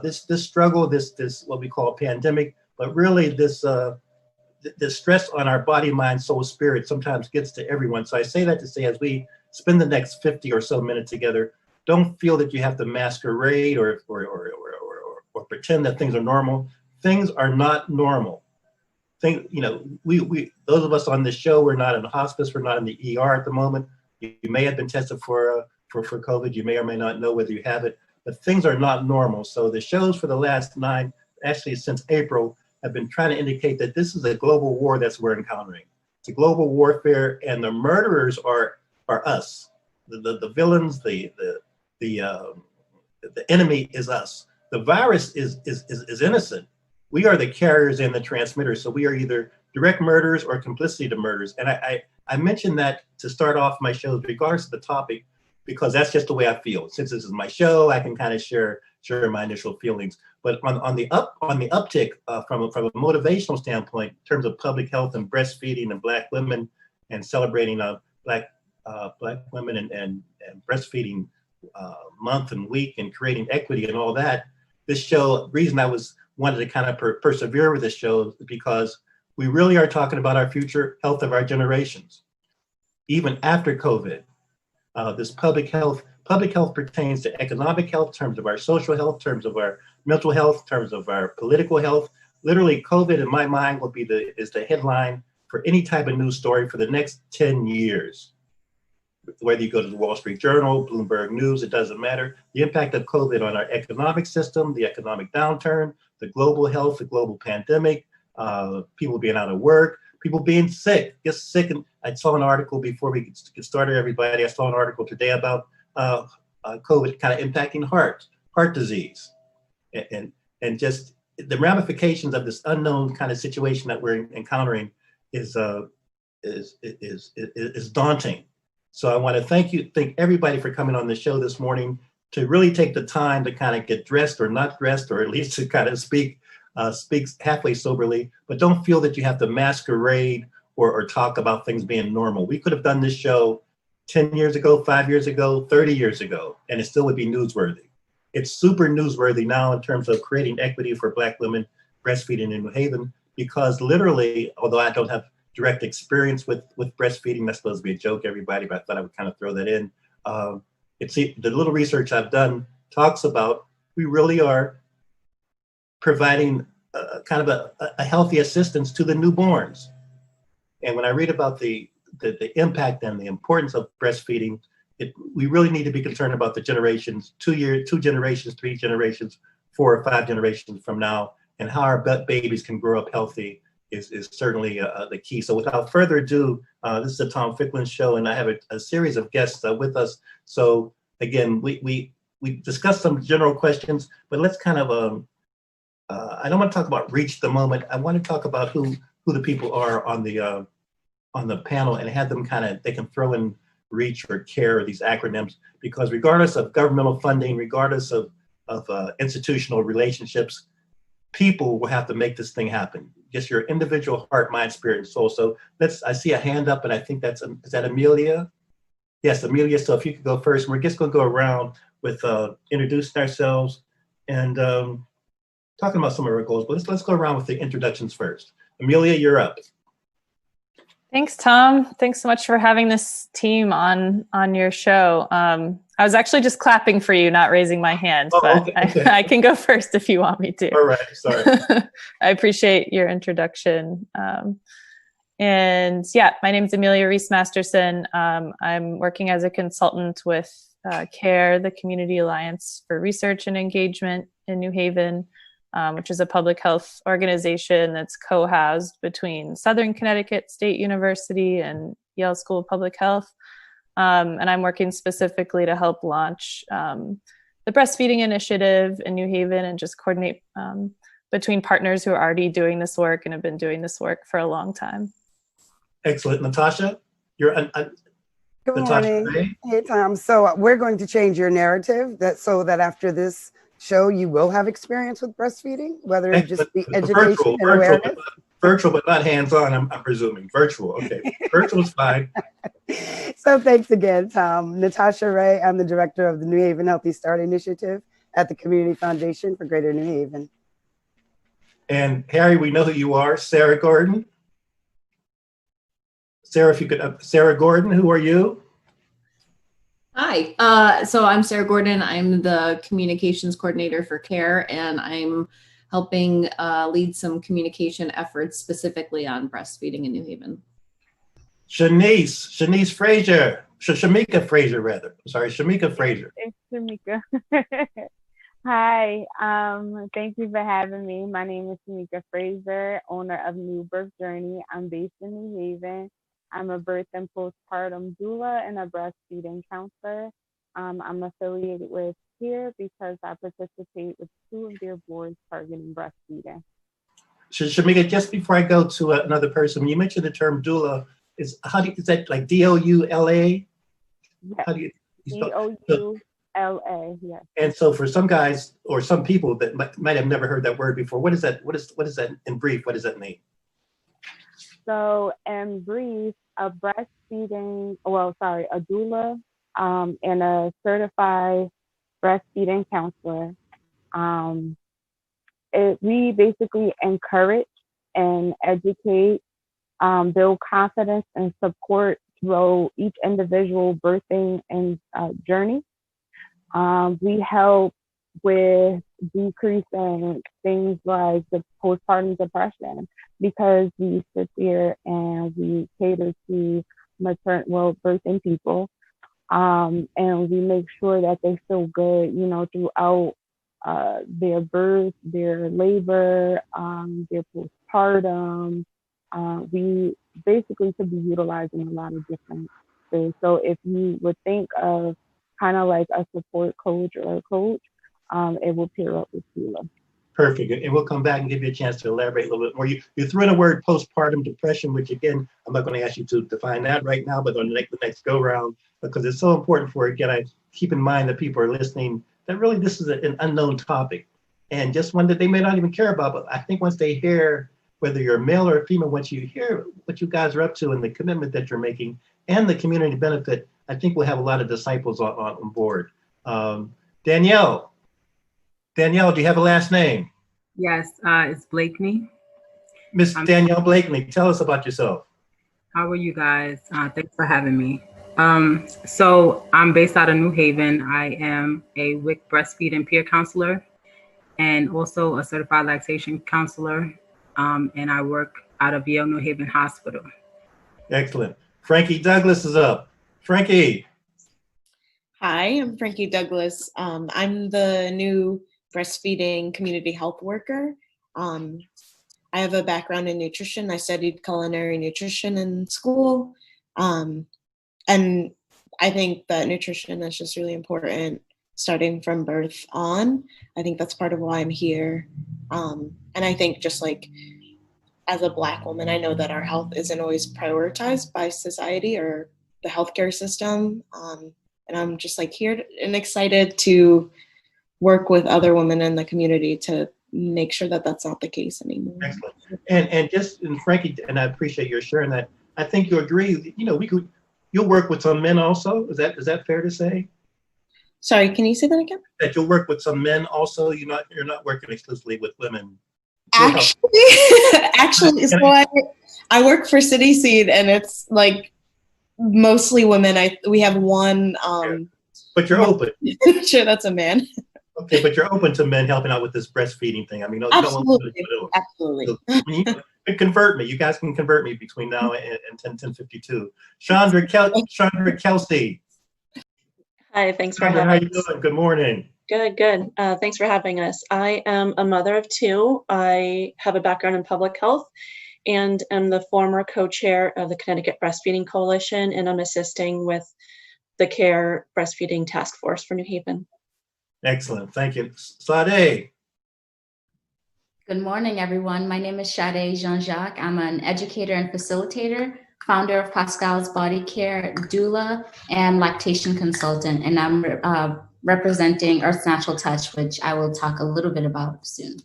This struggle, this what we call a pandemic, but really this stress on our body, mind, soul, spirit sometimes gets to everyone. So I say that to say, as we spend the next 50 or so minutes together, don't feel that you have to masquerade or pretend that things are normal. Things are not normal. We those of us on this show, we're not in hospice, we're not in the ER at the moment. You may have been tested for COVID. You may or may not know whether you have it, but things are not normal. So the shows for the last 9, actually since April, have been trying to indicate that this is a global war that we're encountering. It's a global warfare, and the murderers are us. The villains, the enemy is us. The virus is innocent. We are the carriers and the transmitters. So we are either direct murderers or complicity to murders. And I mentioned that to start off my shows, regardless of the topic, because that's just the way I feel. Since this is my show, I can kind of share my initial feelings. But on the uptick from a motivational standpoint, in terms of public health and breastfeeding and Black women and celebrating Black women and breastfeeding month and week and creating equity and all that, this show, reason I wanted to kind of persevere with this show is because we really are talking about our future health of our generations, even after COVID. This public health pertains to economic health, in terms of our social health, in terms of our mental health, in terms of our political health. Literally, COVID, in my mind, is the headline for any type of news story for the next 10 years. Whether you go to the Wall Street Journal, Bloomberg News, it doesn't matter. The impact of COVID on our economic system, the economic downturn, the global health, the global pandemic, people being out of work, people being sick, just sick. And I saw an article before we get started, everybody. I saw an article today about COVID kind of impacting heart disease, and just the ramifications of this unknown kind of situation that we're encountering is daunting. So I want to thank everybody for coming on the show this morning, to really take the time to kind of get dressed or not dressed, or at least to kind of speak halfway soberly, but don't feel that you have to masquerade or talk about things being normal. We could have done this show 10 years ago, 5 years ago, 30 years ago, and it still would be newsworthy. It's super newsworthy now in terms of creating equity for Black women breastfeeding in New Haven, because literally, although I don't have direct experience with breastfeeding, that's supposed to be a joke, everybody, but I thought I would kind of throw that in. The little research I've done talks about we really are providing kind of a healthy assistance to the newborns. And when I read about the impact and the importance of breastfeeding, we really need to be concerned about the generations, 2 generations, 3 generations, 4 or 5 generations from now, and how our babies can grow up healthy is certainly the key. So without further ado, this is the Tom Ficklin Show, and I have a series of guests with us. So again, we discussed some general questions, but let's kind of, I don't want to talk about reach the moment. I want to talk about who the people are on the panel, and have them they can throw in reach or care, or these acronyms, because regardless of governmental funding, regardless of institutional relationships, people will have to make this thing happen. Just your individual heart, mind, spirit, and soul. So I see a hand up, and I think is that Amelia? Yes, Amelia. So if you could go first, we're just going to go around with introducing ourselves and talking about some of our goals. But let's go around with the introductions first. Amelia, you're up. Thanks, Tom. Thanks so much for having this team on your show. I was actually just clapping for you, not raising my hand, but okay. I can go first if you want me to. All right, sorry. I appreciate your introduction. And yeah, my name is Amelia Reese Masterson. I'm working as a consultant with CARE, the Community Alliance for Research and Engagement in New Haven, which is a public health organization that's co-housed between Southern Connecticut State University and Yale School of Public Health. And I'm working specifically to help launch the breastfeeding initiative in New Haven, and just coordinate between partners who are already doing this work and have been doing this work for a long time. Excellent. Natasha, you're Good morning. Hey, Tom. So we're going to change your narrative so that after this show, you will have experience with breastfeeding, whether it just be education and awareness. Virtual, but not hands-on, I'm presuming. Virtual, okay. Virtual is fine. So thanks again, Tom. Natasha Ray, I'm the director of the New Haven Healthy Start Initiative, at the Community Foundation for Greater New Haven. And Harry, we know who you are, Sarah Gordon. Sarah, if you could, Sarah Gordon, who are you? Hi, so I'm Sarah Gordon. I'm the communications coordinator for CARE, and I'm helping lead some communication efforts specifically on breastfeeding in New Haven. Shanice Frazier, Shamika Frazier, rather. Sorry, Shamika Frazier. It's Shamika. Hi, thank you for having me. My name is Shamika Frazier, owner of New Birth Journey. I'm based in New Haven. I'm a birth and postpartum doula and a breastfeeding counselor. I'm affiliated with CARE because I participate with 2 of their boards targeting breastfeeding. Shamika, just before I go to another person, you mentioned the term doula. Is that like D-O-U-L-A? Yes. How do you D-O-U-L-A, yes. And so for some guys or some people that might have never heard that word before, what is that? What is that in brief? What does that mean? So in brief, a doula and a certified breastfeeding counselor. We basically encourage and educate, build confidence and support through each individual birthing and journey. We help with decreasing things like the postpartum depression because we sit there and we cater to birthing people, and we make sure that they feel good, throughout their birth, their labor, their postpartum. We basically could be utilizing a lot of different things. So if you would think of kind of like a support coach or a coach, it will pair up with doula. Perfect. And we'll come back and give you a chance to elaborate a little bit more. You threw in a word, postpartum depression, which again, I'm not going to ask you to define that right now, but on the next go round, because it's so important for, again, I keep in mind that people are listening, that really this is an unknown topic and just one that they may not even care about. But I think once they hear, whether you're male or female, once you hear what you guys are up to and the commitment that you're making and the community benefit, I think we'll have a lot of disciples on board. Danielle, do you have a last name? Yes, it's Blakeney. Miss Danielle Blakeney, tell us about yourself. How are you guys? Thanks for having me. So I'm based out of New Haven. I am a WIC breastfeeding peer counselor and also a certified lactation counselor. And I work out of Yale New Haven Hospital. Excellent. Frankie Douglas is up. Frankie. Hi, I'm Frankie Douglas. I'm the new breastfeeding community health worker. I have a background in nutrition. I studied culinary nutrition in school. And I think that nutrition is just really important starting from birth on. I think that's part of why I'm here. And I think just like as a Black woman, I know that our health isn't always prioritized by society or the healthcare system. And I'm just like here and excited to work with other women in the community to make sure that that's not the case anymore. Excellent. And Frankie, and I appreciate your sharing that. I think you agree, you'll work with some men also. Is that fair to say? Sorry, can you say that again? That you'll work with some men also. You're not working exclusively with women. Actually, so I work for City Seed, and it's like mostly women. We have one. But you're open. Sure, that's a man. Okay, but you're open to men helping out with this breastfeeding thing. I mean, absolutely. Absolutely. So, you can convert me. You guys can convert me between now and 10:52. Chandra Kelsey. Hi, thanks for Chandra, having us. how you doing? Good morning. Good. Thanks for having us. I am a mother of 2. I have a background in public health and am the former co-chair of the Connecticut Breastfeeding Coalition, and I'm assisting with the CARE Breastfeeding Task Force for New Haven. Excellent. Thank you. Sade. Good morning, everyone. My name is Sade Jean-Jacques. I'm an educator and facilitator, founder of Pascal's Body Care, doula, and lactation consultant. And I'm representing Earth's Natural Touch, which I will talk a little bit about soon.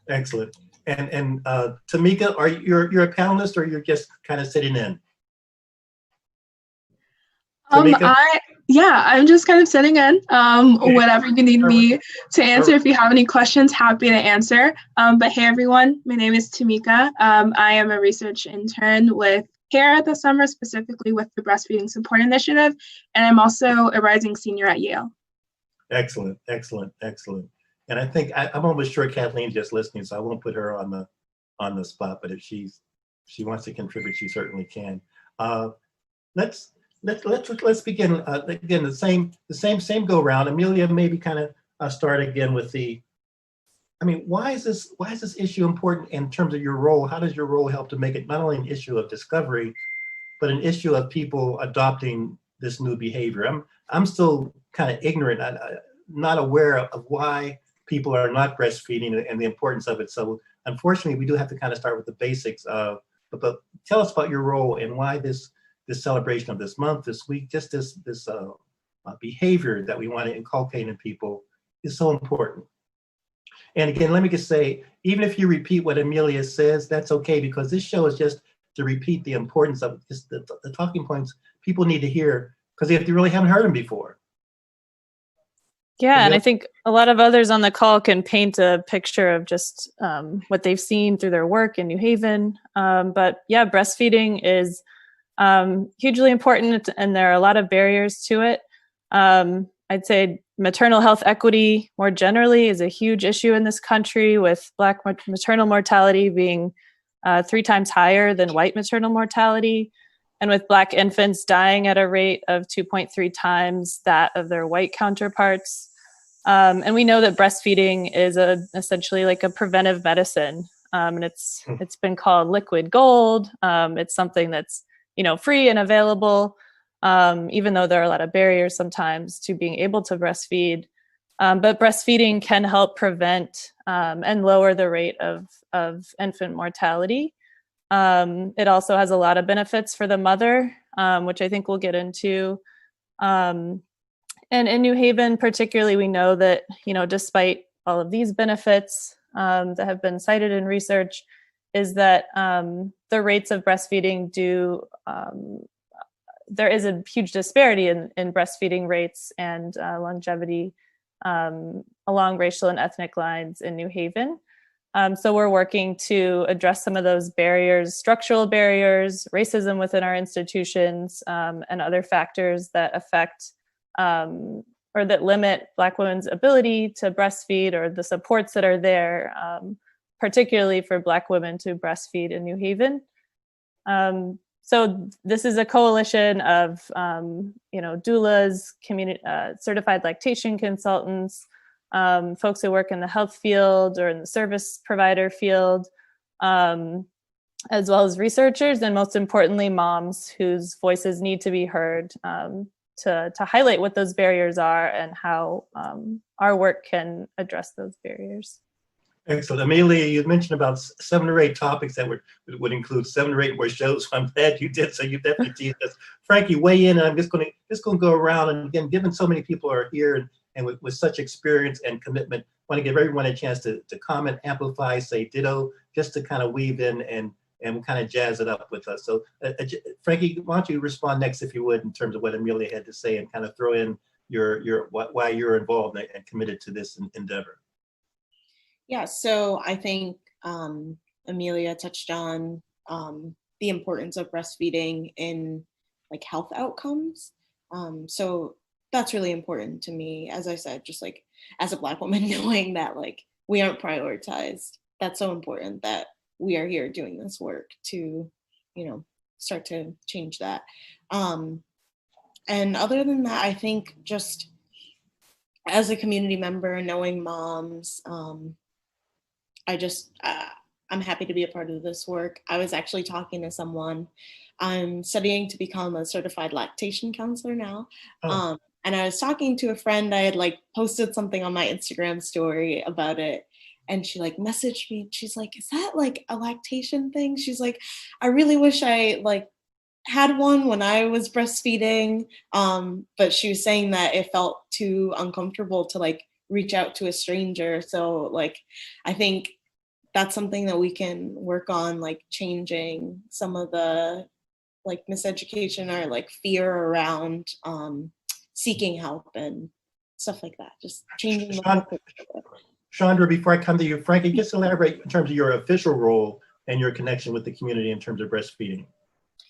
Excellent. And Tamika, you're a panelist or you're just kind of sitting in? I'm just kind of sitting in. Whatever you need me to answer. If you have any questions, happy to answer. But hey, everyone, my name is Tamika. I am a research intern with CARE this summer, specifically with the Breastfeeding Support Initiative, and I'm also a rising senior at Yale. Excellent, excellent, excellent. And I think I'm almost sure Kathleen's just listening, so I won't put her on the spot. But if she wants to contribute, she certainly can. Let's begin again the same go round. Amelia, maybe kind of start again with the. I mean, why is this issue important in terms of your role? How does your role help to make it not only an issue of discovery, but an issue of people adopting this new behavior? I'm still kind of ignorant, not aware of why people are not breastfeeding and the importance of it. So unfortunately, we do have to kind of start with the basics of. But tell us about your role and why this celebration of this month, this week, just this behavior that we want to inculcate in people is so important. And again, let me just say, even if you repeat what Amelia says, that's okay, because this show is just to repeat the importance of just the talking points people need to hear, because they really haven't heard them before. Yeah, and I think a lot of others on the call can paint a picture of just what they've seen through their work in New Haven. But yeah, breastfeeding is hugely important, and there are a lot of barriers to it. I'd say maternal health equity more generally is a huge issue in this country, with Black maternal mortality being 3 times higher than white maternal mortality, and with Black infants dying at a rate of 2.3 times that of their white counterparts. And we know that breastfeeding is essentially like a preventive medicine, and it's been called liquid gold. It's something that's free and available, even though there are a lot of barriers sometimes to being able to breastfeed. But breastfeeding can help prevent and lower the rate of infant mortality. It also has a lot of benefits for the mother, which I think we'll get into. And in New Haven, particularly, we know that, despite all of these benefits that have been cited in research, is that the rates of breastfeeding there is a huge disparity in breastfeeding rates and longevity along racial and ethnic lines in New Haven. So we're working to address some of those barriers, structural barriers, racism within our institutions, and other factors that affect or that limit Black women's ability to breastfeed, or the supports that are there, particularly for Black women to breastfeed in New Haven. So this is a coalition of, doulas, certified lactation consultants, folks who work in the health field or in the service provider field, as well as researchers, and most importantly, moms whose voices need to be heard to highlight what those barriers are and how our work can address those barriers. Excellent. Amelia, you mentioned about 7 or 8 topics that would include 7 or 8 more shows. So I'm glad you did. So you definitely teased us. Frankie, weigh in. And I'm just going to go around, and again, given so many people are here and with such experience and commitment, I want to give everyone a chance to comment, amplify, say ditto, just to kind of weave in and kind of jazz it up with us. So Frankie, why don't you respond next, if you would, in terms of what Amelia had to say, and kind of throw in why you're involved and committed to this endeavor. Yeah, so I think Amelia touched on the importance of breastfeeding in like health outcomes. So that's really important to me. As I said, just like as a Black woman, knowing that like we aren't prioritized, that's so important that we are here doing this work to, start to change that. And other than that, I think just as a community member, knowing moms, I'm happy to be a part of this work. I was actually talking to someone. I'm studying to become a certified lactation counselor now. And I was talking to a friend. I had like posted something on my Instagram story about it. And she like messaged me. She's like, is that like a lactation thing? She's like, I really wish I like had one when I was breastfeeding. But she was saying that it felt too uncomfortable to like reach out to a stranger. So like, I think that's something that we can work on, like changing some of the like miseducation or like fear around seeking help and stuff like that. Just changing the whole picture. Chandra, before I come to you, Frankie, just elaborate in terms of your official role and your connection with the community in terms of breastfeeding.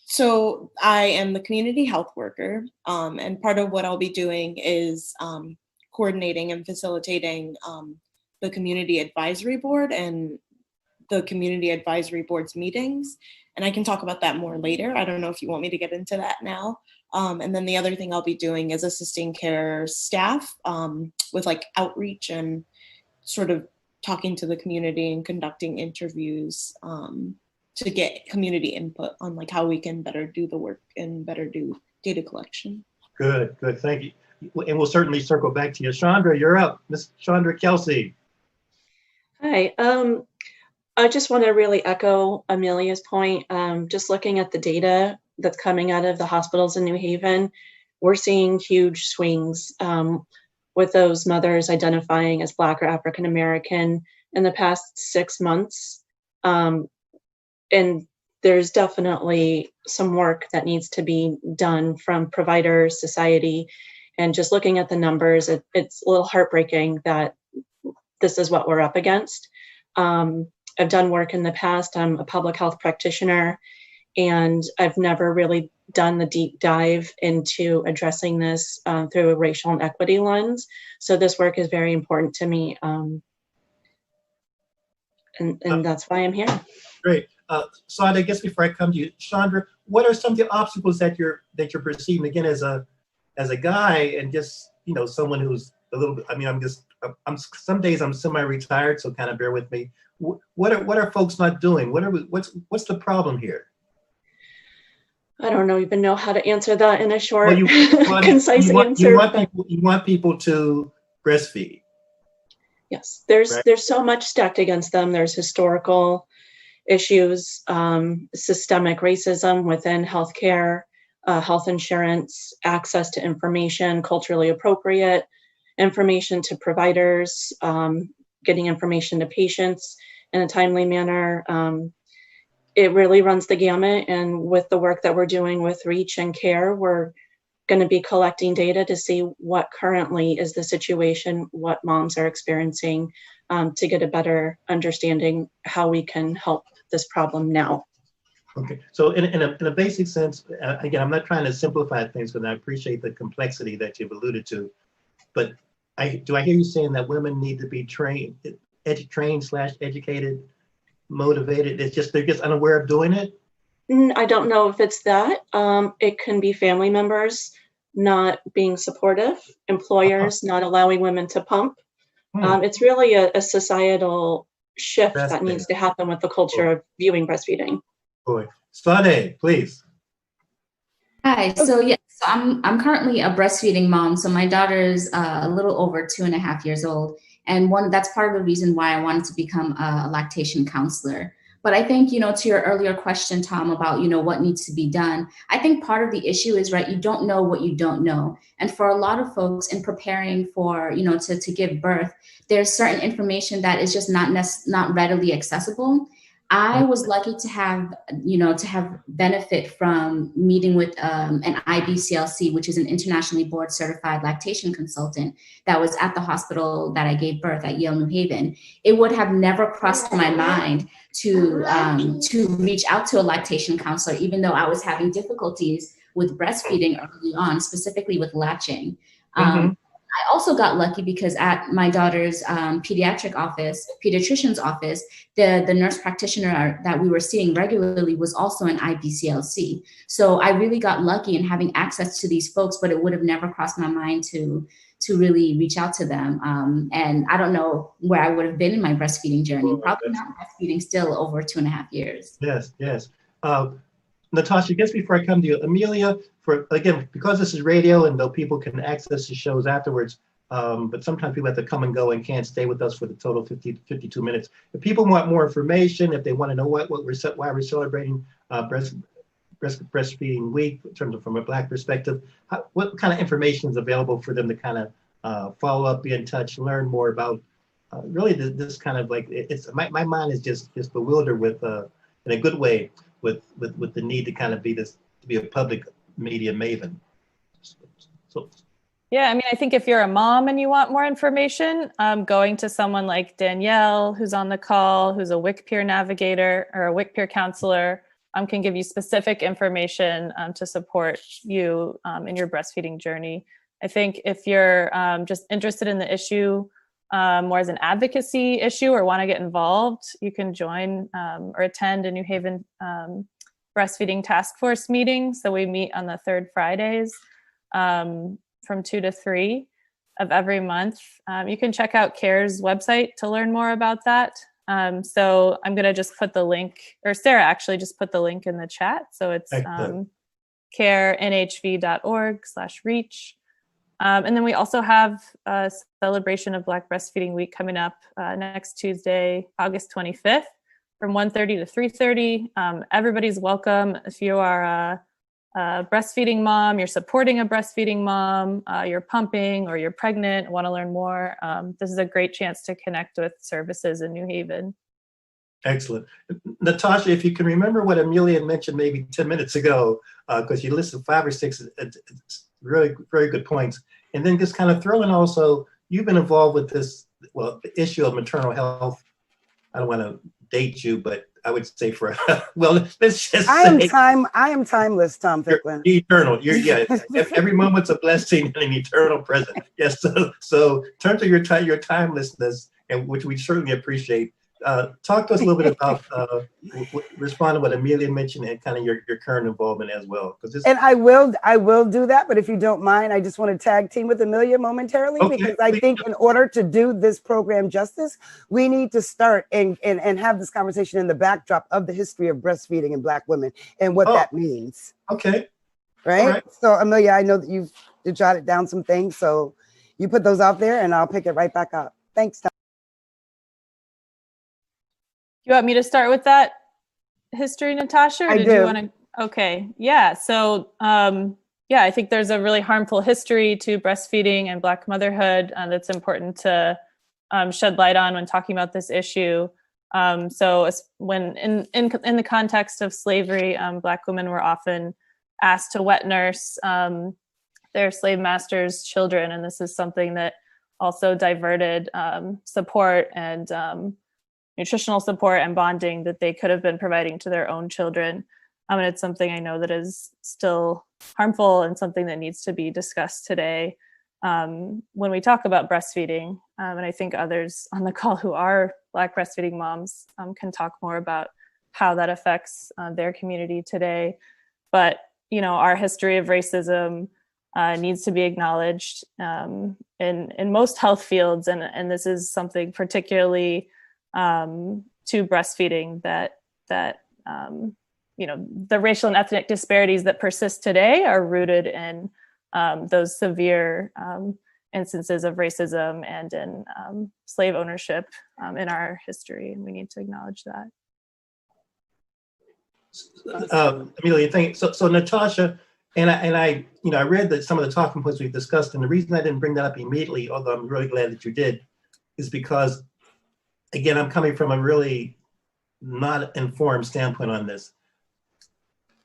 So I am the community health worker, and part of what I'll be doing is coordinating and facilitating the community advisory board and the community advisory board's meetings. And I can talk about that more later. I don't know if you want me to get into that now. And then the other thing I'll be doing is assisting care staff with like outreach and sort of talking to the community and conducting interviews to get community input on like how we can better do the work and better do data collection. Good, thank you. And we'll certainly circle back to you. Chandra, you're up. Miss Chandra Kelsey. Hi, I just want to really echo Amelia's point. Just looking at the data that's coming out of the hospitals in New Haven, we're seeing huge swings with those mothers identifying as Black or African American in the past 6 months. And there's definitely some work that needs to be done from providers, society, and just looking at the numbers, it's a little heartbreaking that this is what we're up against. I've done work in the past. I'm a public health practitioner, and I've never really done the deep dive into addressing this through a racial and equity lens. So this work is very important to me, and that's why I'm here. Great. So I guess before I come to you, Chandra, what are some of the obstacles that you're perceiving, again, as a guy and just, you know, someone who's a little bit, I mean, I'm some days I'm semi-retired, so kind of bear with me. What are folks not doing? What's the problem here? I don't even know how to answer that in a short, concise answer. You want people to breastfeed. Yes, there's so much stacked against them. There's historical issues, systemic racism within healthcare, health insurance, access to information, culturally appropriate information to providers, getting information to patients in a timely manner. It really runs the gamut. And with the work that we're doing with Reach and Care, we're going to be collecting data to see what currently is the situation, what moms are experiencing, to get a better understanding how we can help this problem now. Okay, so in a basic sense, again, I'm not trying to simplify things, but I appreciate the complexity that you've alluded to. But do I hear you saying that women need to be trained / educated, motivated? They're just unaware of doing it? I don't know if it's that. It can be family members not being supportive, employers not allowing women to pump. It's really a societal shift that needs to happen with the culture of viewing breastfeeding. Boy, Sade, please. Hi. So I'm currently a breastfeeding mom. So my daughter's a little over 2.5 years old, and that's part of the reason why I wanted to become a lactation counselor. But I think, you know, to your earlier question, Tom, about, you know, what needs to be done, I think part of the issue is, right, you don't know what you don't know. And for a lot of folks in preparing for, you know, to give birth, there's certain information that is just not readily accessible. I was lucky to have benefit from meeting with an IBCLC, which is an internationally board certified lactation consultant that was at the hospital that I gave birth at Yale New Haven. It would have never crossed my mind to reach out to a lactation counselor, even though I was having difficulties with breastfeeding early on, specifically with latching. I also got lucky because at my daughter's pediatrician's office, the nurse practitioner that we were seeing regularly was also an IBCLC. So I really got lucky in having access to these folks, but it would have never crossed my mind to really reach out to them. And I don't know where I would have been in my breastfeeding journey. Probably not breastfeeding still over 2.5 years. Yes. Natasha, I guess before I come to you, Amelia, because this is radio and though people can access the shows afterwards, but sometimes people have to come and go and can't stay with us for the total 52 minutes. If people want more information, if they want to know why we're celebrating Breastfeeding Week in terms of from a Black perspective, what kind of information is available for them to kind of follow up, be in touch, learn more about really this kind of like, my mind is just bewildered with, in a good way, with the need to kind of be this be a public media maven. So, yeah, I mean, I think if you're a mom and you want more information, going to someone like Danielle, who's on the call, who's a WIC peer navigator or a WIC peer counselor, can give you specific information to support you in your breastfeeding journey. I think if you're just interested in the issue more as an advocacy issue or want to get involved, you can join or attend a New Haven breastfeeding task force meeting. So we meet on the third Fridays from 2 to 3 of every month. You can check out CARE's website to learn more about that. So I'm going to just put the link, or Sarah actually just put the link in the chat. So it's carenhv.org/reach. And then we also have a celebration of Black Breastfeeding Week coming up next Tuesday, August 25th from 1:30 to 3:30. Everybody's welcome. If you are a breastfeeding mom, you're supporting a breastfeeding mom, you're pumping or you're pregnant, want to learn more, this is a great chance to connect with services in New Haven. Excellent. Natasha, if you can remember what Amelia mentioned maybe 10 minutes ago, because you listed 5 or 6 really very good points. And then just kind of throw in also, you've been involved with this, well, the issue of maternal health. I don't want to date you, but I would say for, well, let's just I am timeless, Tom Ficklin. Eternal. Yeah, every moment's a blessing and an eternal present. Yes, so turn to your timelessness, and which we certainly appreciate. Talk to us a little bit about respond to what Amelia mentioned and kind of your current involvement as well. And I will do that, but if you don't mind, I just want to tag team with Amelia momentarily, because I think in order to do this program justice, we need to start and have this conversation in the backdrop of the history of breastfeeding in Black women and what that means. Okay. Right? So Amelia, I know that you've jotted down some things, so you put those out there and I'll pick it right back up. Thanks, Tom. You want me to start with that history, Natasha? Or I do. You want to? Okay. Yeah. So, yeah, I think there's a really harmful history to breastfeeding and Black motherhood that's important to shed light on when talking about this issue. So when in the context of slavery, Black women were often asked to wet nurse their slave masters' children. And this is something that also diverted support and nutritional support and bonding that they could have been providing to their own children. And it's something I know that is still harmful and something that needs to be discussed today when we talk about breastfeeding. And I think others on the call who are Black breastfeeding moms can talk more about how that affects their community today. But, you know, our history of racism needs to be acknowledged in most health fields. And this is something particularly to breastfeeding that you know, the racial and ethnic disparities that persist today are rooted in those severe instances of racism and in slave ownership in our history, and we need to acknowledge that. Amelia, thank you. So Natasha, and I, you know, I read that some of the talking points we've discussed, and the reason I didn't bring that up immediately, although I'm really glad that you did, is because, again, I'm coming from a really not informed standpoint on this.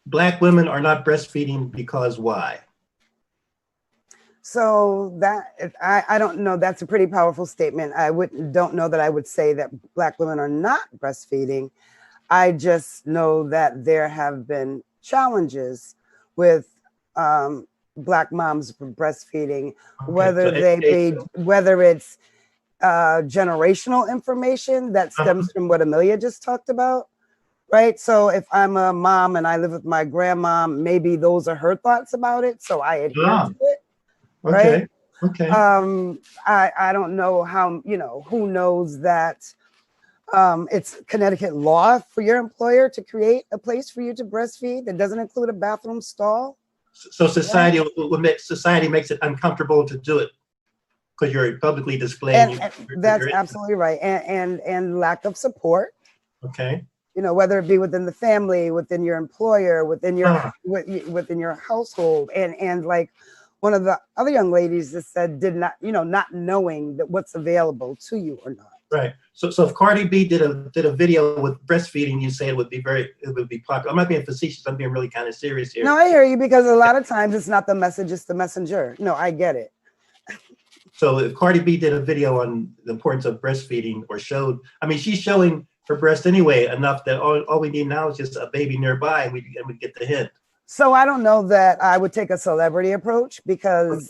Black women are not breastfeeding because why? So that, I don't know, that's a pretty powerful statement. Don't know that I would say that Black women are not breastfeeding. I just know that there have been challenges with Black moms breastfeeding, whether it's generational information that stems from what Amelia just talked about, right? So if I'm a mom and I live with my grandma, maybe those are her thoughts about it, so I adhere to it, right? Okay. I don't know how, you know, who knows that it's Connecticut law for your employer to create a place for you to breastfeed that doesn't include a bathroom stall. So society makes it uncomfortable to do it because you're publicly displaying. That's absolutely right. And lack of support. Okay. You know, whether it be within the family, within your employer, within your within your household, and like one of the other young ladies that said, not knowing that what's available to you or not. Right. So if Cardi B did a video with breastfeeding, you say it would be popular. I'm not being facetious. I'm being really kind of serious here. No, I hear you, because a lot of times it's not the message, it's the messenger. No, I get it. So if Cardi B did a video on the importance of breastfeeding, or showed, I mean, she's showing her breast anyway enough that all we need now is just a baby nearby, and we get the hint. So I don't know that I would take a celebrity approach, because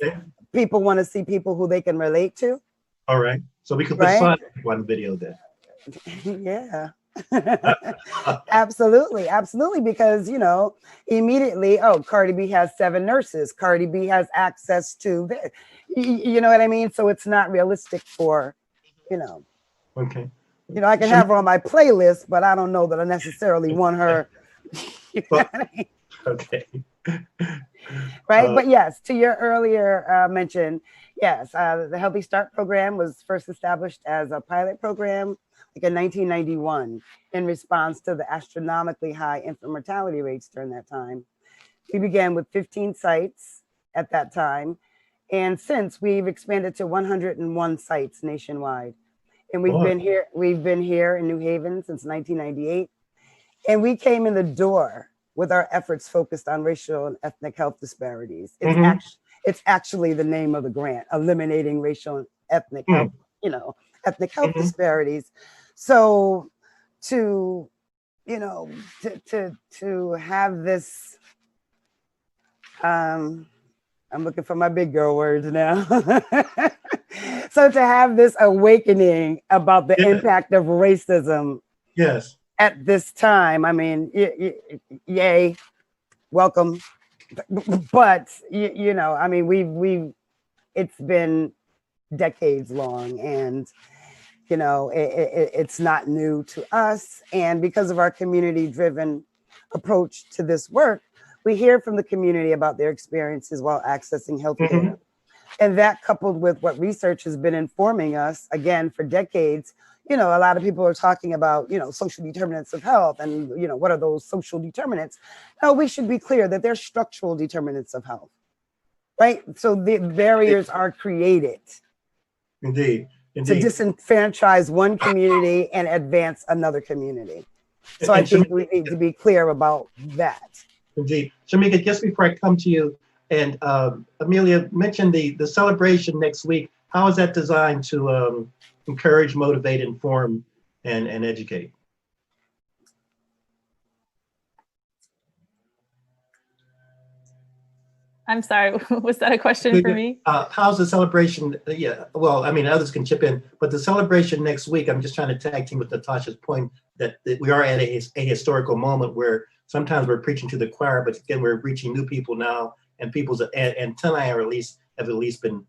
people want to see people who they can relate to. All right. So we could put Sonic on video then. Yeah. Absolutely. Absolutely. Because, you know, immediately, oh, Cardi B has 7 nurses. Cardi B has access to this. You know what I mean? So it's not realistic for, you know. Okay. You know, I can have her on my playlist, but I don't know that I necessarily want her. You know what I mean? Okay. Right. But yes, to your earlier mention, yes, the Healthy Start program was first established as a pilot program like in 1991 in response to the astronomically high infant mortality rates during that time. We began with 15 sites at that time. And since, we've expanded to 101 sites nationwide. And we've been here in New Haven since 1998. And we came in the door with our efforts focused on racial and ethnic health disparities. It's actually the name of the grant, eliminating racial and ethnic health, you know, ethnic health disparities. So to, you know, to have this, I'm looking for my big girl words now. So to have this awakening about the impact of racism. Yes. At this time, I mean, yay, welcome. But you know, I mean, it's been decades long, and you know, it's not new to us. And because of our community-driven approach to this work, we hear from the community about their experiences while accessing healthcare. And that, coupled with what research has been informing us, again, for decades, you know, a lot of people are talking about, you know, social determinants of health, and, you know, what are those social determinants? No, we should be clear that they're structural determinants of health, right? So the barriers are created. Indeed. To disenfranchise one community and advance another community. So I think we need to be clear about that. Indeed. Shamika, just before I come to you, and Amelia mentioned the celebration next week. How is that designed to encourage, motivate, inform, and educate? I'm sorry, was that a question for me? How's the celebration? Yeah, well, I mean, others can chip in, but the celebration next week, I'm just trying to tag team with Natasha's point that we are at a historical moment where sometimes we're preaching to the choir, but again, we're reaching new people now, and people's antennae are have at least been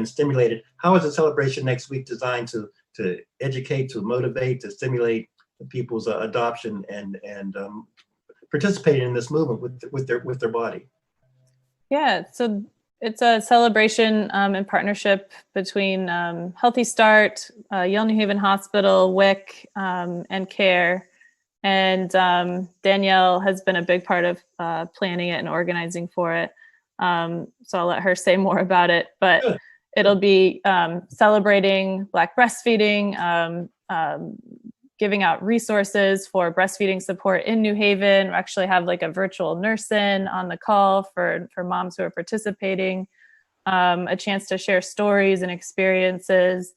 stimulated. How is the celebration next week designed to educate, to motivate, to stimulate people's adoption and participating in this movement with their body? Yeah, so it's a celebration in partnership between Healthy Start, Yale New Haven Hospital, WIC, and CARE. And Danielle has been a big part of planning it and organizing for it. So I'll let her say more about it. But it'll be celebrating Black breastfeeding, giving out resources for breastfeeding support in New Haven. We actually have like a virtual nurse-in on the call for moms who are participating, a chance to share stories and experiences,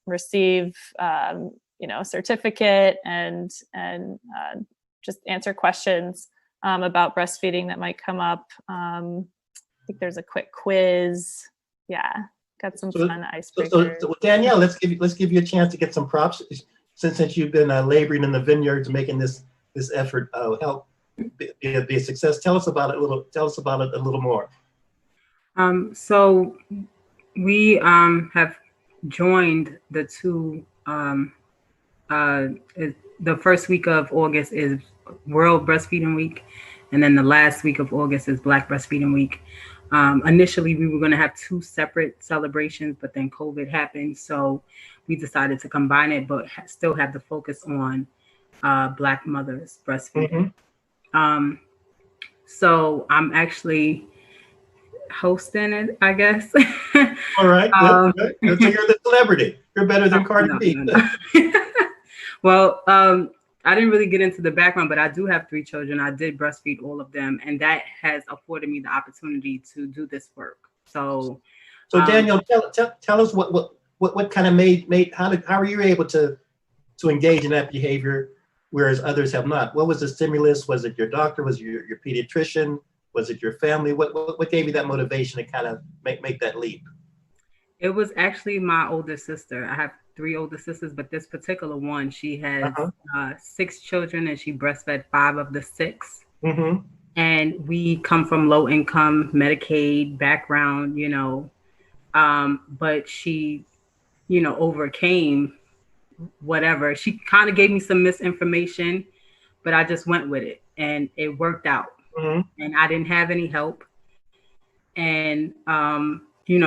receive you know, a certificate, and just answer questions about breastfeeding that might come up. I think there's a quick quiz. Yeah, got some fun icebreakers. So Danielle, let's give you a chance to get some props since you've been laboring in the vineyards, making this effort help be a success. Tell us about it a little more. So we have joined the two. The first week of August is World Breastfeeding Week, and then the last week of August is Black Breastfeeding Week. Initially, we were going to have 2 separate celebrations, but then COVID happened, so we decided to combine it, but still have the focus on Black mothers breastfeeding. So I'm actually hosting it, I guess. All right, good. So you're the celebrity. You're better than Cardi B. No. Well, I didn't really get into the background, but I do have 3 children. I did breastfeed all of them, and that has afforded me the opportunity to do this work. So Daniel, tell us what kind of made how are you able to engage in that behavior, whereas others have not? What was the stimulus? Was it your doctor? Was it your pediatrician? Was it your family? What gave you that motivation to kind of make that leap? It was actually my older sister. I have 3 older sisters, but this particular one, she has 6 children, and she breastfed 5 of the 6. Mm-hmm. And we come from low income Medicaid background, but she, overcame whatever. She kind of gave me some misinformation, but I just went with it, and it worked out. Mm-hmm. And I didn't have any help. And,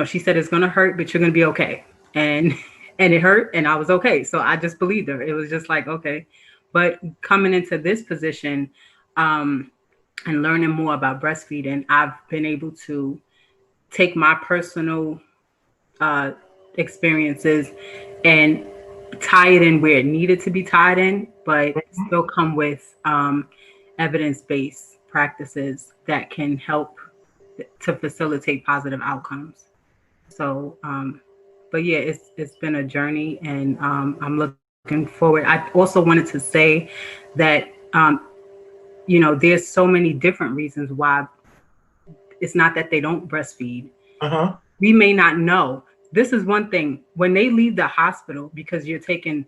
she said, it's going to hurt, but you're going to be okay. And it hurt, and I was okay. So I just believed her. It was just like, okay. But coming into this position and learning more about breastfeeding, I've been able to take my personal experiences and tie it in where it needed to be tied in, but still come with evidence-based practices that can help to facilitate positive outcomes. So, but yeah, it's been a journey, and I'm looking forward. I also wanted to say that, there's so many different reasons why it's not that they don't breastfeed. We may not know. This is one thing. When they leave the hospital, because you're taking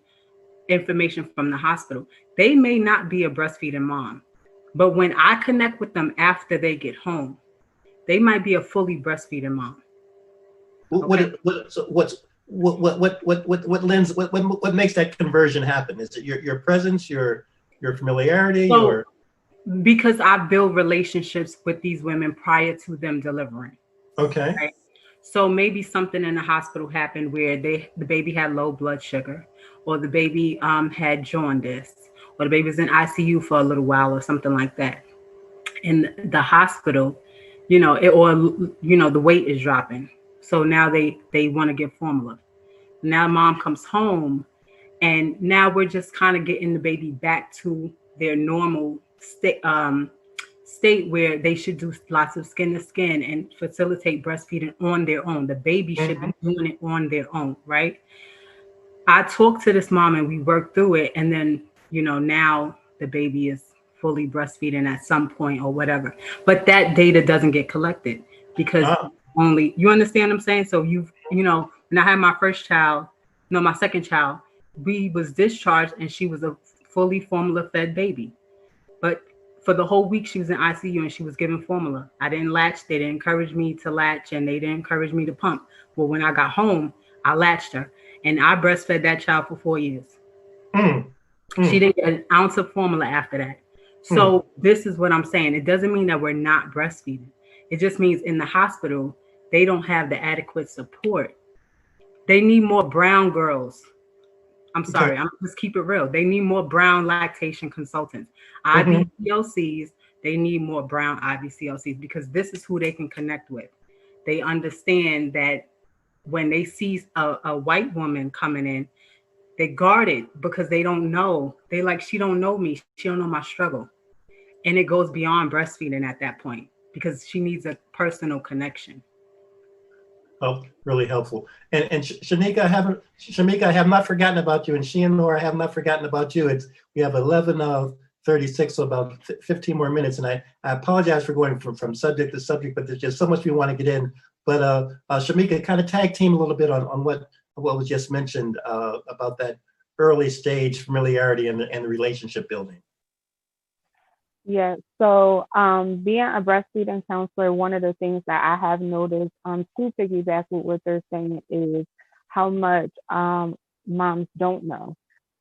information from the hospital, they may not be a breastfeeding mom. But when I connect with them after they get home, they might be a fully breastfeeding mom. Okay? What makes that conversion happen? Is it your presence, your familiarity, or? Because I build relationships with these women prior to them delivering. Okay. Right? So maybe something in the hospital happened where the baby had low blood sugar, or the baby had jaundice, or the baby was in ICU for a little while, or something like that. In the hospital, the weight is dropping. So now they want to give formula. Now mom comes home, and now we're just kind of getting the baby back to their normal state where they should do lots of skin to skin and facilitate breastfeeding on their own. The baby should be doing it on their own, right? I talked to this mom, and we worked through it, and then now the baby is fully breastfeeding at some point or whatever. But that data doesn't get collected because only, you understand what I'm saying? So when I had my my second child, we was discharged, and she was a fully formula fed baby. But for the whole week she was in ICU, and she was given formula. I didn't latch. They didn't encourage me to latch, and they didn't encourage me to pump. Well, when I got home, I latched her, and I breastfed that child for 4 years. She didn't get an ounce of formula after that. So this is what I'm saying. It doesn't mean that we're not breastfeeding. It just means in the hospital, they don't have the adequate support. They need more brown girls. I'm sorry, I'm just keep it real. They need more brown lactation consultants. IBCLCs, they need more brown IBCLCs, because this is who they can connect with. They understand that when they see a white woman coming in, they guard it because they don't know. They like, she don't know me. She don't know my struggle. And it goes beyond breastfeeding at that point, because she needs a personal connection. Oh, really helpful. And Shanika, I have not forgotten about you, and she and Nora, I have not forgotten about you. We have 11:36, so about 15 more minutes. And I apologize for going from subject to subject, but there's just so much we want to get in. But Shamika, kind of tag team a little bit on what was just mentioned about that early stage familiarity and the relationship building. Yeah, so being a breastfeeding counselor, one of the things that I have noticed, to piggyback with what they're saying, is how much moms don't know,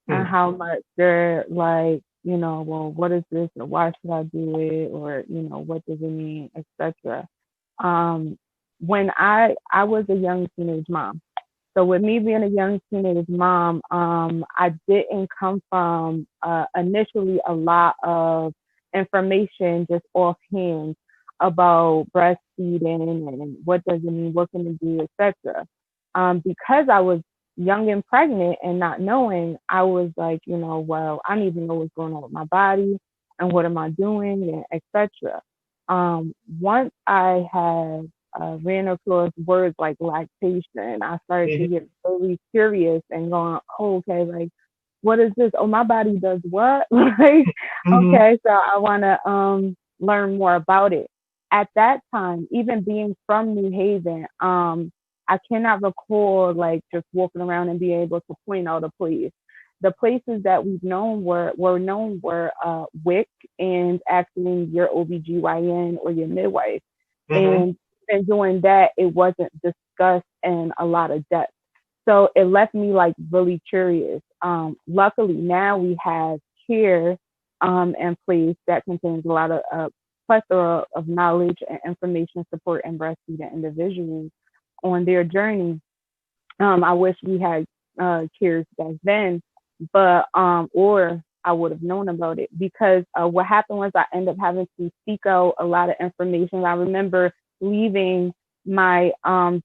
and how much they're like, well, what is this, or why should I do it, or what does it mean, etc. When I was a young teenage mom, so with me being a young teenage mom, I didn't come from initially a lot of information just offhand about breastfeeding and what does it mean, what can it do, etc. Because I was young and pregnant and not knowing, I was like, well, I need to know what's going on with my body and what am I doing, and etc. Once I had ran across words like lactation, I started to get really curious and going, oh, okay, like, what is this? Oh, my body does what? Like, okay, so I want to learn more about it. At that time, even being from New Haven, I cannot recall like just walking around and being able to point out a place. The places that we've known were WIC and actually your OBGYN or your midwife. And doing that, it wasn't discussed in a lot of depth. So it left me like really curious. Luckily now we have care in place that contains a lot of plethora of knowledge and information support and breastfeeding individuals on their journey. I wish we had cares back then, but or I would have known about it, because what happened was I ended up having to seek out a lot of information. I remember leaving my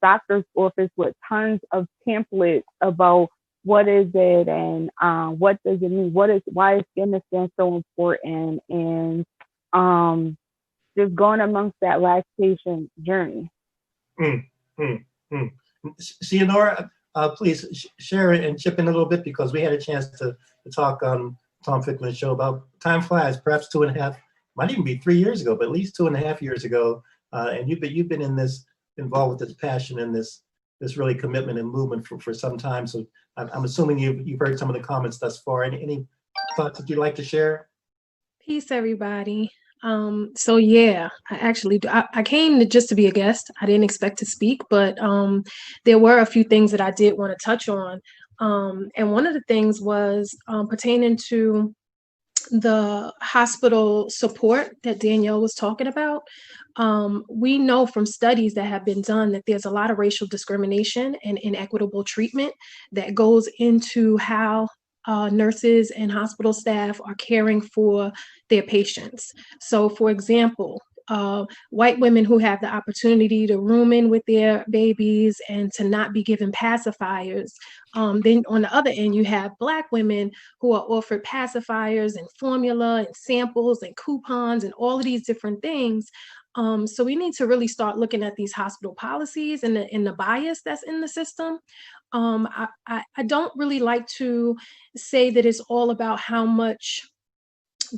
doctor's office with tons of pamphlets about what is it and what does it mean, why is skin to skin so important, and just going amongst that lactation journey. Leonora, please share it and chip in a little bit, because we had a chance to talk on Tom Ficklin's show about time flies, perhaps 2.5, might even be 3 years ago, but at least 2.5 years ago. And you've been involved with this passion and this really commitment and movement for some time. So I'm assuming you've heard some of the comments thus far. Any thoughts that you'd like to share? Peace, everybody. So yeah, I actually do. I came just to be a guest. I didn't expect to speak, but there were a few things that I did want to touch on. And one of the things was pertaining to the hospital support that Danielle was talking about. We know from studies that have been done that there's a lot of racial discrimination and inequitable treatment that goes into how nurses and hospital staff are caring for their patients. So, for example, white women who have the opportunity to room in with their babies and to not be given pacifiers. Then on the other end, you have Black women who are offered pacifiers and formula and samples and coupons and all of these different things. So we need to really start looking at these hospital policies and the bias that's in the system. I don't really like to say that it's all about how much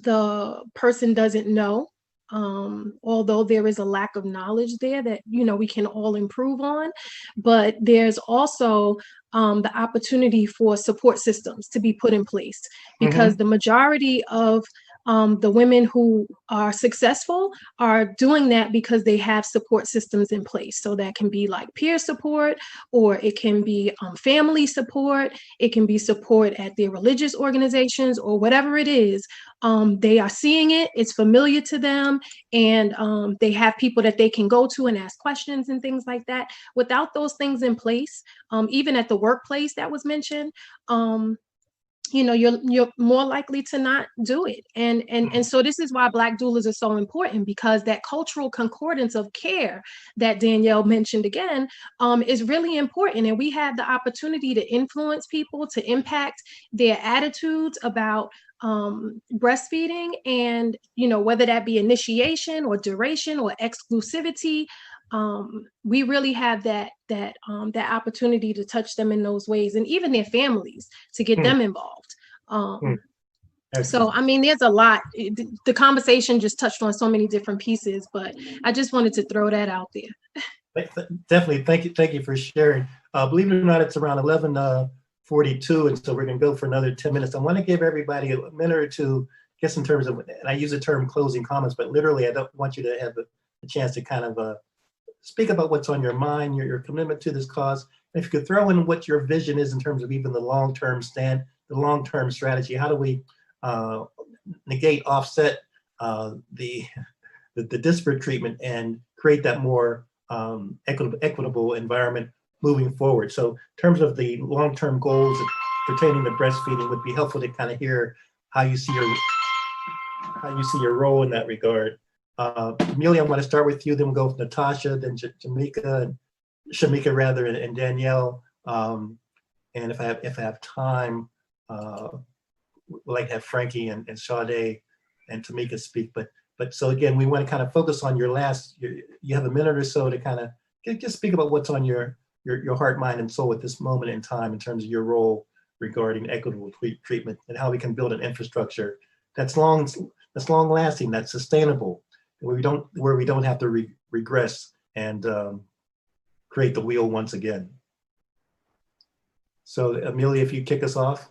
the person doesn't know, although there is a lack of knowledge there that we can all improve on, but there's also the opportunity for support systems to be put in place, because the majority of the women who are successful are doing that because they have support systems in place. So that can be like peer support, or it can be family support. It can be support at their religious organizations or whatever it is. They are seeing it, it's familiar to them, and they have people that they can go to and ask questions and things like that. Without those things in place, even at the workplace that was mentioned, you're more likely to not do it. And so this is why Black doulas are so important, because that cultural concordance of care that Danielle mentioned again is really important. And we have the opportunity to influence people, to impact their attitudes about breastfeeding, and whether that be initiation or duration or exclusivity. We really have that opportunity to touch them in those ways, and even their families, to get them involved. So, I mean, there's a lot. The conversation just touched on so many different pieces, but I just wanted to throw that out there. Definitely. Thank you for sharing. Believe it or not, it's around 11:42, and so we're going to go for another 10 minutes. I want to give everybody a minute or two, just in terms of, and I use the term closing comments, but literally I don't want you to have a chance to kind of speak about what's on your mind, your commitment to this cause. And if you could throw in what your vision is in terms of even the long-term stand, the long-term strategy. How do we offset the disparate treatment and create that more equitable environment moving forward? So in terms of the long-term goals pertaining to breastfeeding, would be helpful to kind of hear how you see your role in that regard. Amelia, I'm going to start with you, then we'll go with Natasha, then Shamika, and Danielle. And if I have time, we'd like to have Frankie and Sade and Tamika speak. But so again, we want to kind of focus on your you have a minute or so to kind of just speak about what's on your heart, mind, and soul at this moment in time in terms of your role regarding equitable treatment and how we can build an infrastructure that's long lasting, that's sustainable, where we don't have to regress and create the wheel once again. So Amelia, if you kick us off.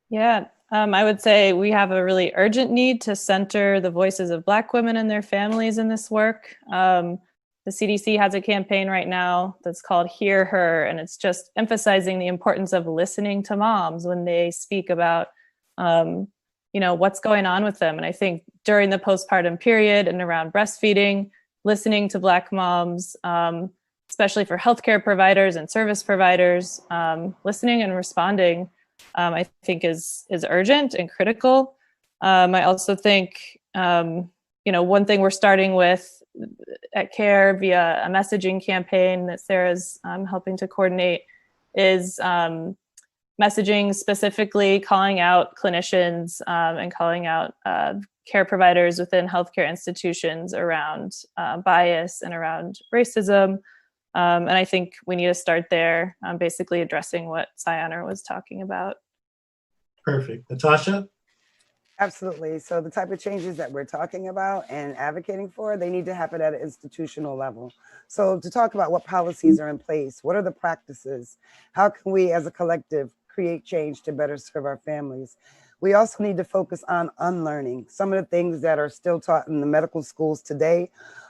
Yeah, I would say we have a really urgent need to center the voices of Black women and their families in this work. The CDC has a campaign right now that's called Hear Her, and it's just emphasizing the importance of listening to moms when they speak about, what's going on with them. And I think during the postpartum period and around breastfeeding, listening to Black moms, especially for healthcare providers and service providers, listening and responding, I think is urgent and critical. I also think, one thing we're starting with at CARE via a messaging campaign that Sarah's helping to coordinate is messaging, specifically calling out clinicians and calling out care providers within healthcare institutions around bias and around racism. And I think we need to start there, basically addressing what Sayana was talking about. Perfect. Natasha? Absolutely. So the type of changes that we're talking about and advocating for, they need to happen at an institutional level. So to talk about what policies are in place, what are the practices? How can we as a collective create change to better serve our families? We also need to focus on unlearning. Some of the things that are still taught in the medical schools today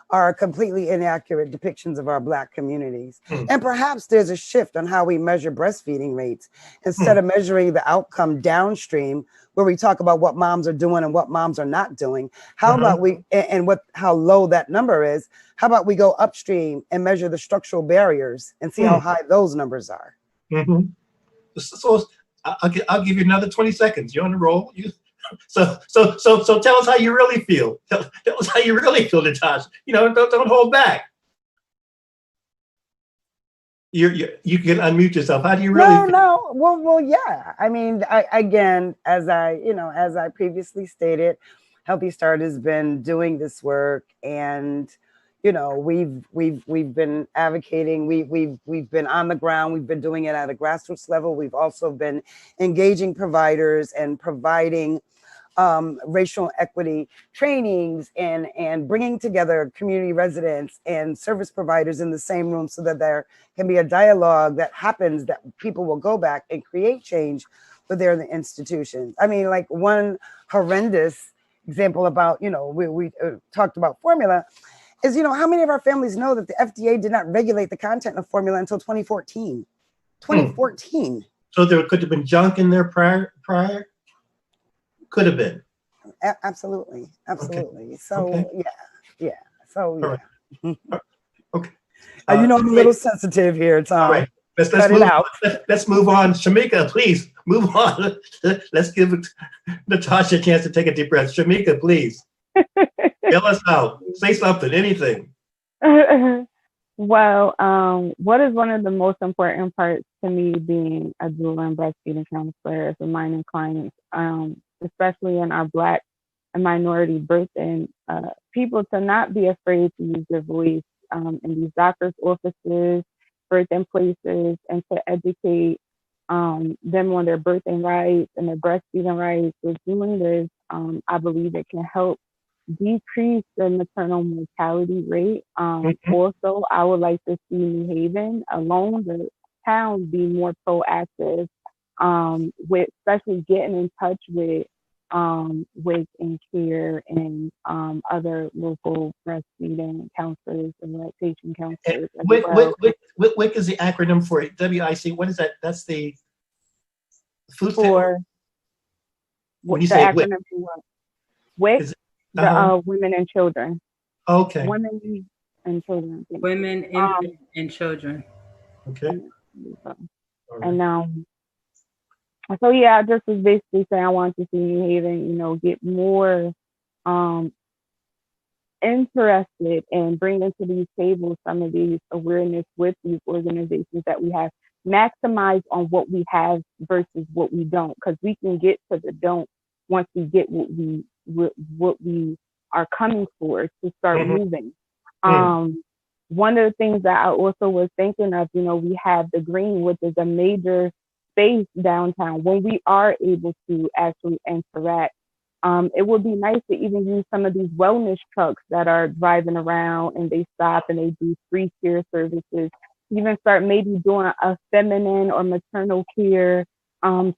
are completely inaccurate depictions of our Black communities. And perhaps there's a shift on how we measure breastfeeding rates. Instead of measuring the outcome downstream, where we talk about what moms are doing and what moms are not doing, how about how low that number is, how about we go upstream and measure the structural barriers and see how high those numbers are? So I'll give you another 20 seconds. You're on the roll. So tell us how you really feel. Tell us how you really feel, Natasha. Don't hold back. You can unmute yourself. How do you really feel? No. Well, yeah. I mean, again, as I previously stated, Healthy Start has been doing this work, and we've been advocating. We've been on the ground. We've been doing it at a grassroots level. We've also been engaging providers and providing racial equity trainings and bringing together community residents and service providers in the same room so that there can be a dialogue that happens, that people will go back and create change within the institutions. I mean, like one horrendous example about, we talked about formula is, how many of our families know that the FDA did not regulate the content of formula until 2014? 2014. So there could have been junk in there prior? Could have been. Absolutely. Okay. So okay. yeah. So yeah. Right. Okay. I'm a little sensitive here, Tom. All right. Let's move on. Shamika, please move on. Let's give Natasha a chance to take a deep breath. Shamika, please. Yell us out. Say something. Anything. Well, what is one of the most important parts to me being a doula and breastfeeding counselor is reminding clients, especially in our Black and minority birthing people, to not be afraid to use their voice in these doctors' offices, birthing places, and to educate them on their birthing rights and their breastfeeding rights. With doing this, I believe it can help decrease the maternal mortality rate. Also, I would like to see New Haven, along the town, be more proactive with especially getting in touch with WIC and CARE and other local breastfeeding counselors and lactation counselors. WIC is the acronym for WIC. What is that? That's the food for when you the say acronym WIC. for what? WIC, the women and children. Okay. Women and children. Women, infants, and children. Okay. And so yeah, I just was basically saying I want to see New Haven, get more interested in bringing to these tables some of these awareness with these organizations that we have, maximize on what we have versus what we don't, because we can get to the don't once we get what we are coming for to start moving. One of the things that I also was thinking of, we have the Green, which is a major space downtown. When we are able to actually interact, it would be nice to even use some of these wellness trucks that are driving around and they stop and they do free care services. Even start maybe doing a feminine or maternal care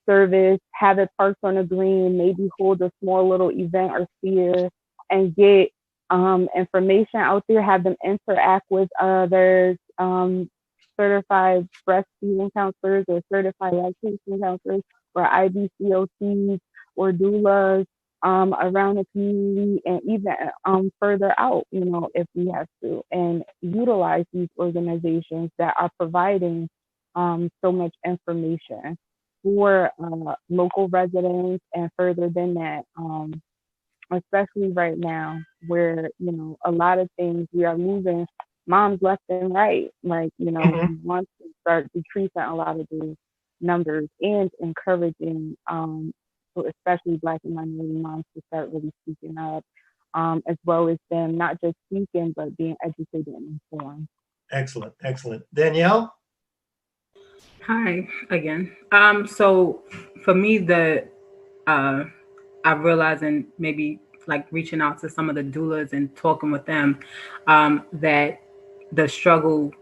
service, have it parked on a green, maybe hold a small little event or sphere and get information out there, have them interact with others, certified breastfeeding counselors or certified lactation counselors or IBCOCs or doulas around the community and even further out, if we have to, and utilize these organizations that are providing so much information for local residents and further than that, especially right now where, a lot of things, we are moving moms left and right. Like, we want to start decreasing a lot of these numbers and encouraging especially Black and minority moms to start really speaking up, as well as them not just speaking, but being educated and informed. Excellent, excellent. Danielle? Hi again. So for me, I'm realizing maybe like reaching out to some of the doulas and talking with them, that the struggle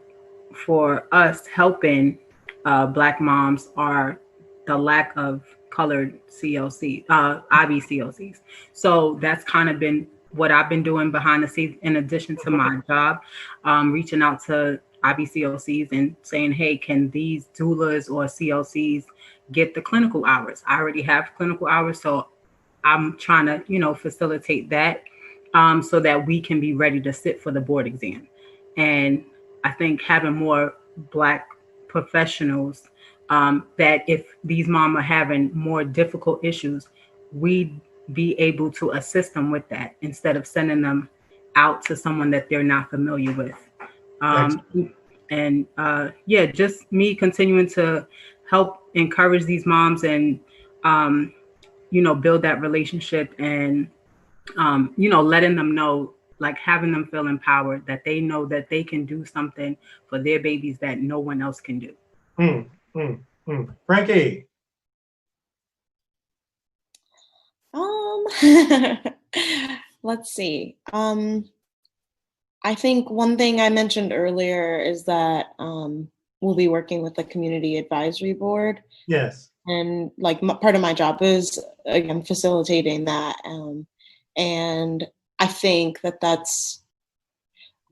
for us helping Black moms are the lack of colored IBCLCs. So that's kind of been what I've been doing behind the scenes in addition to my job, reaching out to IBCLCs and saying, hey, can these doulas or CLCs get the clinical hours? I already have clinical hours, so I'm trying to, facilitate that so that we can be ready to sit for the board exam. And I think having more Black professionals, that if these moms are having more difficult issues, we'd be able to assist them with that instead of sending them out to someone that they're not familiar with. Just me continuing to help encourage these moms and, build that relationship and, letting them know, like having them feel empowered, that they know that they can do something for their babies that no one else can do. Frankie? Let's see. I think one thing I mentioned earlier is that we'll be working with the community advisory board. Yes. And like part of my job is, again, facilitating that. And I think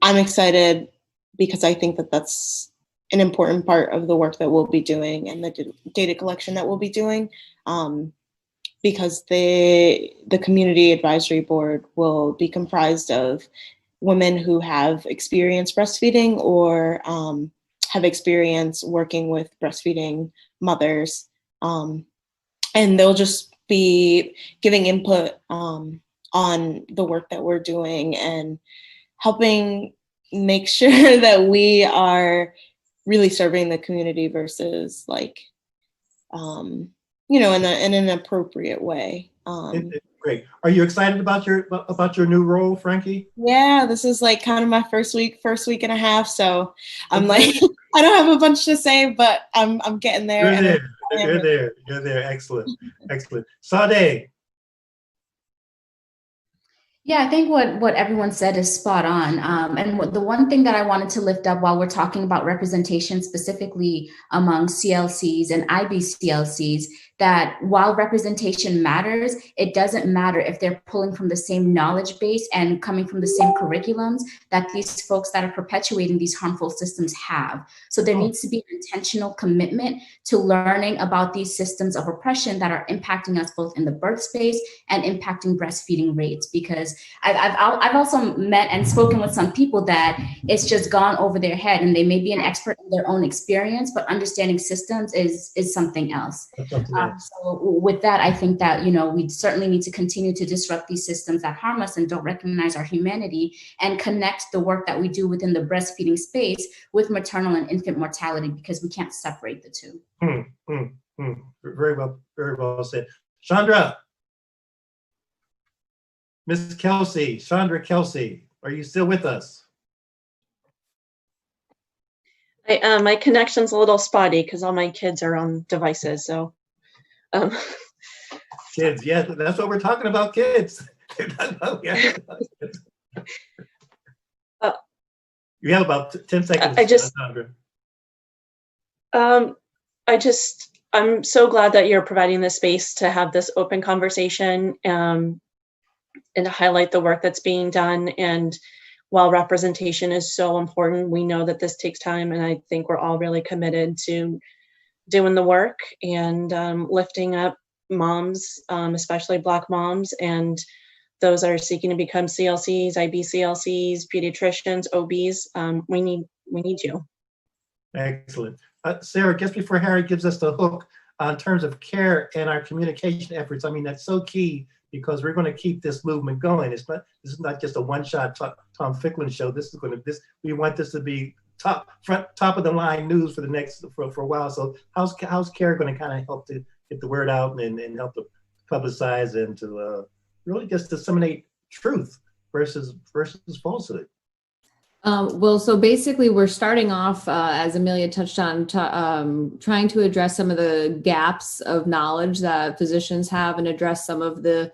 I'm excited because I think that's an important part of the work that we'll be doing and the data collection that we'll be doing. Because the community advisory board will be comprised of women who have experienced breastfeeding or have experience working with breastfeeding mothers. And they'll just be giving input on the work that we're doing and helping make sure that we are really serving the community versus in an appropriate way. Great. Are you excited about your new role, Frankie? Yeah, this is like kind of my first week and a half. So I'm like, I don't have a bunch to say, but I'm getting there. You're there. Excellent. Sade. Yeah, I think what everyone said is spot on. And the one thing that I wanted to lift up while we're talking about representation, specifically among CLCs and IBCLCs, that while representation matters, it doesn't matter if they're pulling from the same knowledge base and coming from the same curriculums that these folks that are perpetuating these harmful systems have. So there needs to be an intentional commitment to learning about these systems of oppression that are impacting us both in the birth space and impacting breastfeeding rates. Because I've also met and spoken with some people that it's just gone over their head, and they may be an expert in their own experience, but understanding systems is something else. So with that, I think that, we certainly need to continue to disrupt these systems that harm us and don't recognize our humanity, and connect the work that we do within the breastfeeding space with maternal and infant mortality, because we can't separate the two. Very well said. Chandra, Miss Kelsey, Chandra Kelsey, are you still with us? My connection's a little spotty because all my kids are on devices. So, kids, yeah, that's what we're talking about. Kids. You have about 10 seconds, Chandra. I'm so glad that you're providing this space to have this open conversation, and to highlight the work that's being done. And while representation is so important, we know that this takes time, and I think we're all really committed to doing the work and lifting up moms, especially Black moms, and those that are seeking to become CLCs, IBCLCs, pediatricians, OBs. We need you. Excellent. Sarah, just before Harry gives us the hook in terms of care and our communication efforts, I mean, that's so key, because we're going to keep this movement going. This is not just a one-shot Tom Ficklin show. We want this to be top of the line news for the next for a while. So how's care going to kind of help to get the word out and help to publicize and to really just disseminate truth versus falsehood? Well, so basically we're starting off, as Amelia touched on, trying to address some of the gaps of knowledge that physicians have and address some of the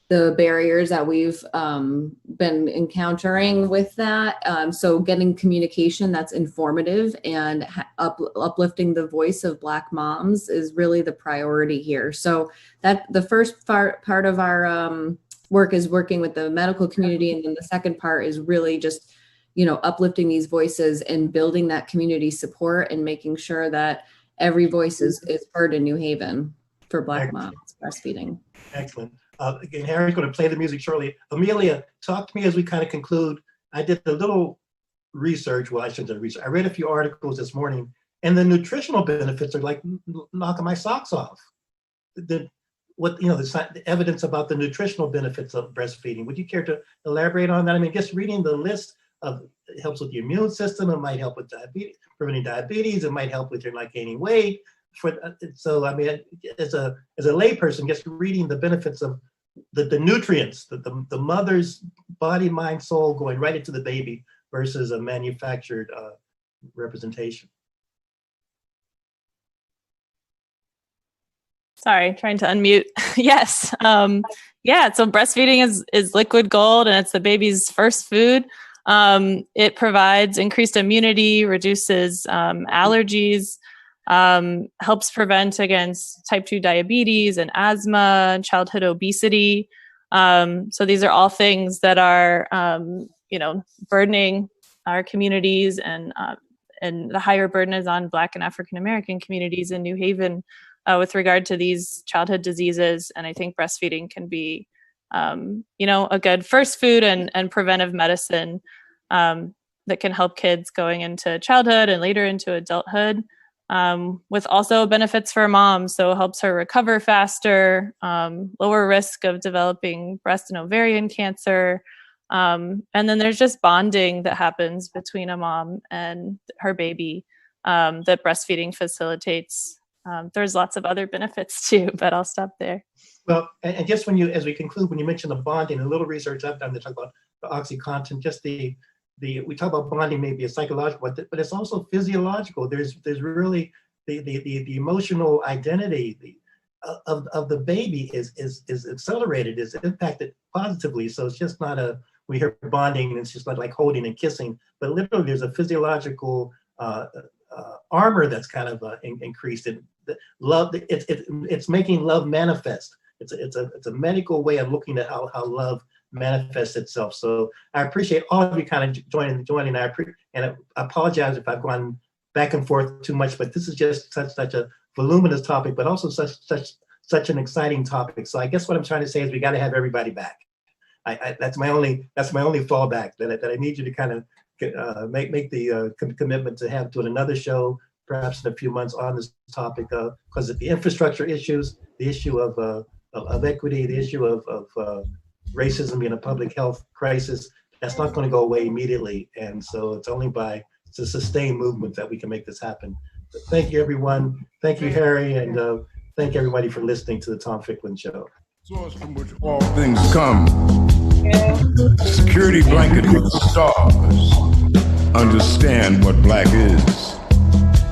barriers that we've been encountering with that. So getting communication that's informative and uplifting the voice of Black moms is really the priority here. So that the first part of our work is working with the medical community, and then the second part is really just uplifting these voices and building that community support and making sure that every voice is heard in New Haven for Black moms breastfeeding. Excellent. Again, Harry's going to play the music shortly. Amelia, talk to me as we kind of conclude. I did a little research. Well, I shouldn't have research. I read a few articles this morning, and the nutritional benefits are like knocking my socks off. The evidence about the nutritional benefits of breastfeeding. Would you care to elaborate on that? I mean, just reading the list it helps with the immune system. It might help with diabetes, preventing diabetes. It might help with your not gaining weight. So I mean, as a layperson, just reading the benefits of the nutrients, the mother's body, mind, soul going right into the baby versus a manufactured representation. Sorry, trying to unmute. Yes. So breastfeeding is liquid gold, and it's the baby's first food. It provides increased immunity, reduces allergies, helps prevent against type 2 diabetes and asthma and childhood obesity. So these are all things that are, burdening our communities, and the higher burden is on Black and African American communities in New Haven with regard to these childhood diseases. And I think breastfeeding can be a good first food and preventive medicine that can help kids going into childhood and later into adulthood, with also benefits for moms. So it helps her recover faster, lower risk of developing breast and ovarian cancer. And then there's just bonding that happens between a mom and her baby that breastfeeding facilitates. There's lots of other benefits too, but I'll stop there. Well, and just as we conclude, when you mentioned the bonding, a little research I've done to talk about the OxyContin, just we talk about bonding maybe a psychological, but it's also physiological. There's really the emotional identity of the baby is accelerated, is impacted positively. So it's just not we hear bonding and it's just not like holding and kissing, but literally there's a physiological armor that's kind of increased in love. It's making love manifest. It's a medical way of looking at how love manifests itself. So I appreciate all of you kind of joining. I apologize if I've gone back and forth too much, but this is just such a voluminous topic, but also such an exciting topic. So I guess what I'm trying to say is we got to have everybody back. That's my only fallback, that I need you to kind of make the commitment to have to another show perhaps in a few months on this topic, because the infrastructure issues, the issue of equity, the issue of racism being a public health crisis, that's not going to go away immediately. And so it's only by the sustained movement that we can make this happen. But thank you, everyone. Thank you, Harry, and thank everybody for listening to the Tom Ficklin Show. Source from which all things come. Security blanket with the stars. Understand what black is.